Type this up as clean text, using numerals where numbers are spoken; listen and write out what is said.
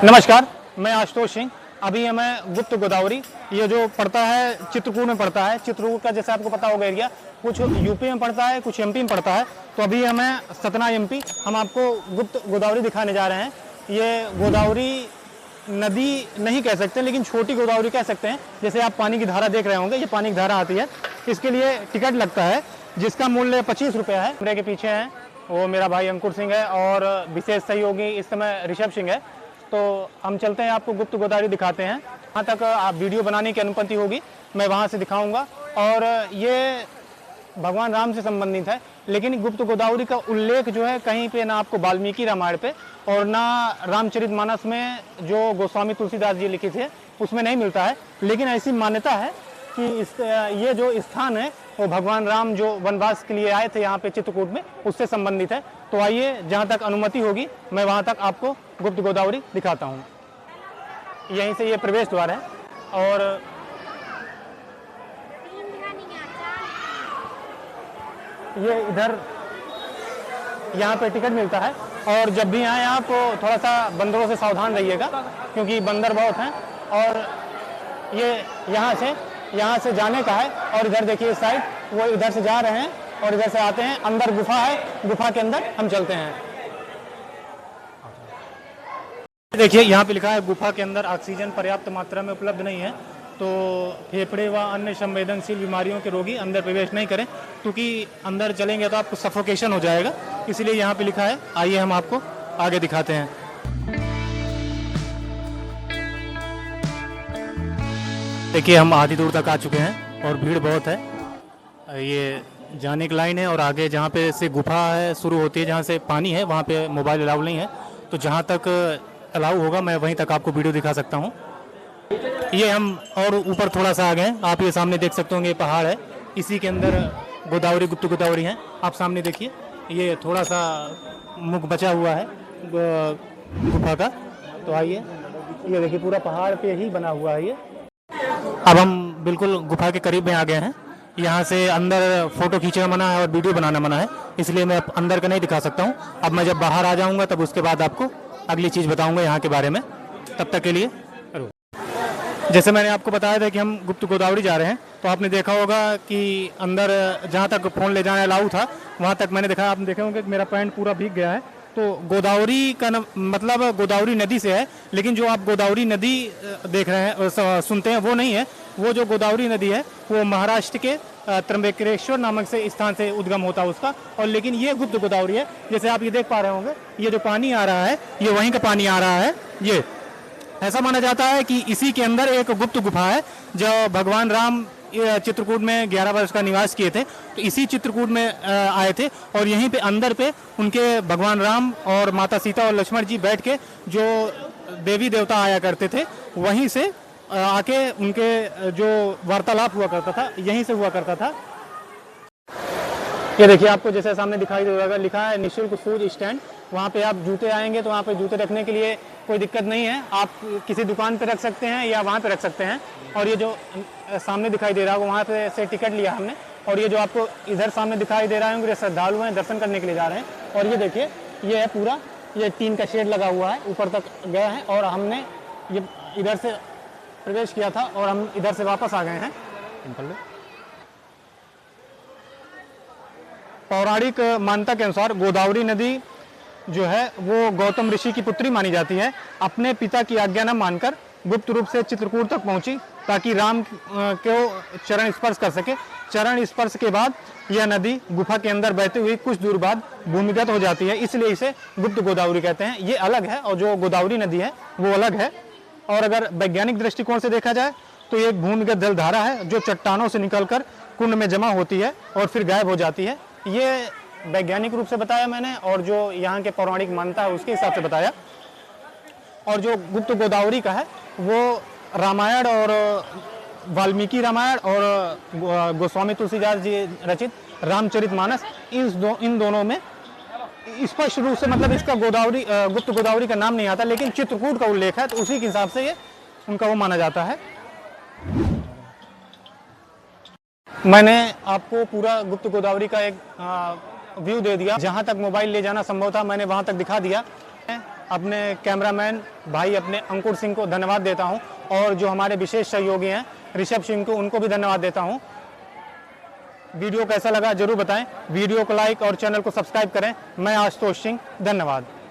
नमस्कार, मैं आशुतोष सिंह। अभी हमें गुप्त गोदावरी, ये जो पड़ता है चित्रकूट में पड़ता है। चित्रकूट का जैसे आपको पता होगा एरिया, कुछ यूपी में पड़ता है, कुछ एमपी में पड़ता है। तो अभी हमें सतना एमपी, हम आपको गुप्त गोदावरी दिखाने जा रहे हैं। ये गोदावरी नदी नहीं कह सकते, लेकिन छोटी गोदावरी कह सकते हैं। जैसे आप पानी की धारा देख रहे होंगे, ये पानी की धारा आती है, इसके लिए टिकट लगता है जिसका मूल्य 25 रुपये है। मेरे के पीछे हैं वो मेरा भाई अंकुर सिंह है और विशेष सहयोगी इस समय ऋषभ सिंह है। तो हम चलते हैं, आपको गुप्त गोदावरी दिखाते हैं। वहाँ तक आप वीडियो बनाने की अनुमति होगी, मैं वहाँ से दिखाऊंगा। और ये भगवान राम से संबंधित है, लेकिन गुप्त गोदावरी का उल्लेख जो है कहीं पे ना आपको वाल्मीकि रामायण पे और ना रामचरितमानस में जो गोस्वामी तुलसीदास जी लिखे थे उसमें नहीं मिलता है। लेकिन ऐसी मान्यता है कि ये जो स्थान है वो भगवान राम जो वनवास के लिए आए थे यहाँ पे चित्रकूट में, उससे संबंधित है। तो आइए, जहाँ तक अनुमति होगी मैं वहाँ तक आपको गुप्त गोदावरी दिखाता हूँ। यहीं से ये प्रवेश द्वार है और ये इधर यहाँ पे टिकट मिलता है। और जब भी आए आप थोड़ा सा बंदरों से सावधान रहिएगा, क्योंकि बंदर बहुत हैं। और ये यहाँ से जाने का है। और इधर देखिए इस साइड, वो इधर से जा रहे हैं और इधर से आते हैं। अंदर गुफा है, गुफा के अंदर हम चलते हैं। देखिए यहाँ पे लिखा है गुफा के अंदर ऑक्सीजन पर्याप्त मात्रा में उपलब्ध नहीं है, तो फेफड़े व अन्य संवेदनशील बीमारियों के रोगी अंदर प्रवेश नहीं करें, क्योंकि अंदर चलेंगे तो आपको सफोकेशन हो जाएगा। इसलिए यहाँ पे लिखा है। आइए हम आपको आगे दिखाते हैं। देखिए हम आधी दूर तक आ चुके हैं और भीड़ बहुत है। ये जाने की लाइन है और आगे जहाँ पे से गुफा है शुरू होती है, जहाँ से पानी है, वहाँ पे मोबाइल अलाउ नहीं है। तो जहाँ तक अलाउ होगा मैं वहीं तक आपको वीडियो दिखा सकता हूँ। ये हम और ऊपर थोड़ा सा आ गए, आप ये सामने देख सकते होंगे, पहाड़ है, इसी के अंदर गोदावरी, गुप्त गोदावरी है। आप सामने देखिए, ये थोड़ा सा मुख बचा हुआ है गुफा का। तो आइए, ये देखिए पूरा पहाड़ पे ही बना हुआ है ये। अब हम बिल्कुल गुफा के करीब में आ गए हैं। यहाँ से अंदर फोटो खींचना मना है और वीडियो बनाना मना है, इसलिए मैं अंदर का नहीं दिखा सकता हूँ। अब मैं जब बाहर आ जाऊँगा तब उसके बाद आपको अगली चीज़ बताऊँगा यहाँ के बारे में। तब तक के लिए जैसे मैंने आपको बताया था कि हम गुप्त गोदावरी जा रहे हैं, तो आपने देखा होगा कि अंदर जहाँ तक फ़ोन ले जाना अलाउ था वहाँ तक मैंने देखा। आपने देखे होंगे कि मेरा पैंट पूरा भीग गया है। तो गोदावरी का मतलब गोदावरी नदी से है, लेकिन जो आप गोदावरी नदी देख रहे हैं, सुनते हैं, वो नहीं है। वो जो गोदावरी नदी है वो महाराष्ट्र के त्र्यंबकेश्वर नामक से स्थान से उद्गम होता है उसका। और लेकिन ये गुप्त गोदावरी है। जैसे आप ये देख पा रहे होंगे, ये जो पानी आ रहा है ये वहीं का पानी आ रहा है। ये ऐसा माना जाता है कि इसी के अंदर एक गुप्त गुफा है। जो भगवान राम चित्रकूट में 11 वर्ष का निवास किए थे, तो इसी चित्रकूट में आए थे। और यहीं पे अंदर पे उनके भगवान राम और माता सीता और लक्ष्मण जी बैठ के, जो देवी देवता आया करते थे, वहीं से आके उनके जो वार्तालाप हुआ करता था यहीं से हुआ करता था। ये देखिए, आपको जैसे सामने दिखाई देगा, लिखा है निःशुल्क शूज स्टैंड। वहाँ पे आप जूते आएंगे तो वहाँ पे जूते रखने के लिए कोई दिक्कत नहीं है, आप किसी दुकान पे रख सकते हैं या वहाँ पे रख सकते हैं। और ये जो सामने दिखाई दे रहा है वहाँ पे से टिकट लिया हमने। और ये जो आपको इधर सामने दिखाई दे रहा है, ये श्रद्धालु हैं, दर्शन करने के लिए जा रहे हैं। और ये देखिए, ये है पूरा, ये टीन का शेड लगा हुआ है, ऊपर तक गया है। और हमने ये इधर से प्रवेश किया था और हम इधर से वापस आ गए हैं। पौराणिक मान्यता के अनुसार गोदावरी नदी जो है वो गौतम ऋषि की पुत्री मानी जाती है। अपने पिता की आज्ञा न मानकर गुप्त रूप से चित्रकूट तक पहुंची, ताकि राम को चरण स्पर्श कर सके। चरण स्पर्श के बाद यह नदी गुफा के अंदर बहती हुई कुछ दूर बाद भूमिगत हो जाती है, इसलिए इसे गुप्त गोदावरी कहते हैं। ये अलग है और जो गोदावरी नदी है वो अलग है। और अगर वैज्ञानिक दृष्टिकोण से देखा जाए तो ये एक भूमिगत जलधारा है जो चट्टानों से निकलकर कुंड में जमा होती है और फिर गायब हो जाती है। ये वैज्ञानिक रूप से बताया मैंने, और जो यहाँ के पौराणिक मान्यता है उसके हिसाब से बताया। और जो गुप्त गोदावरी का है वो रामायण और वाल्मीकि रामायण और गोस्वामी तुलसीदास जी रचित रामचरितमानस, इन दोनों में स्पष्ट रूप से, मतलब इसका गोदावरी गुप्त गोदावरी का नाम नहीं आता, लेकिन चित्रकूट का उल्लेख है, तो उसी के हिसाब से ये उनका वो माना जाता है। मैंने आपको पूरा गुप्त गोदावरी का एक व्यू दे दिया। जहाँ तक मोबाइल ले जाना संभव था मैंने वहाँ तक दिखा दिया। अपने कैमरामैन भाई अपने अंकुर सिंह को धन्यवाद देता हूं और जो हमारे विशेष सहयोगी हैं ऋषभ सिंह को, उनको भी धन्यवाद देता हूं। वीडियो कैसा लगा जरूर बताएं, वीडियो को लाइक और चैनल को सब्सक्राइब करें। मैं आशुतोष सिंह, धन्यवाद।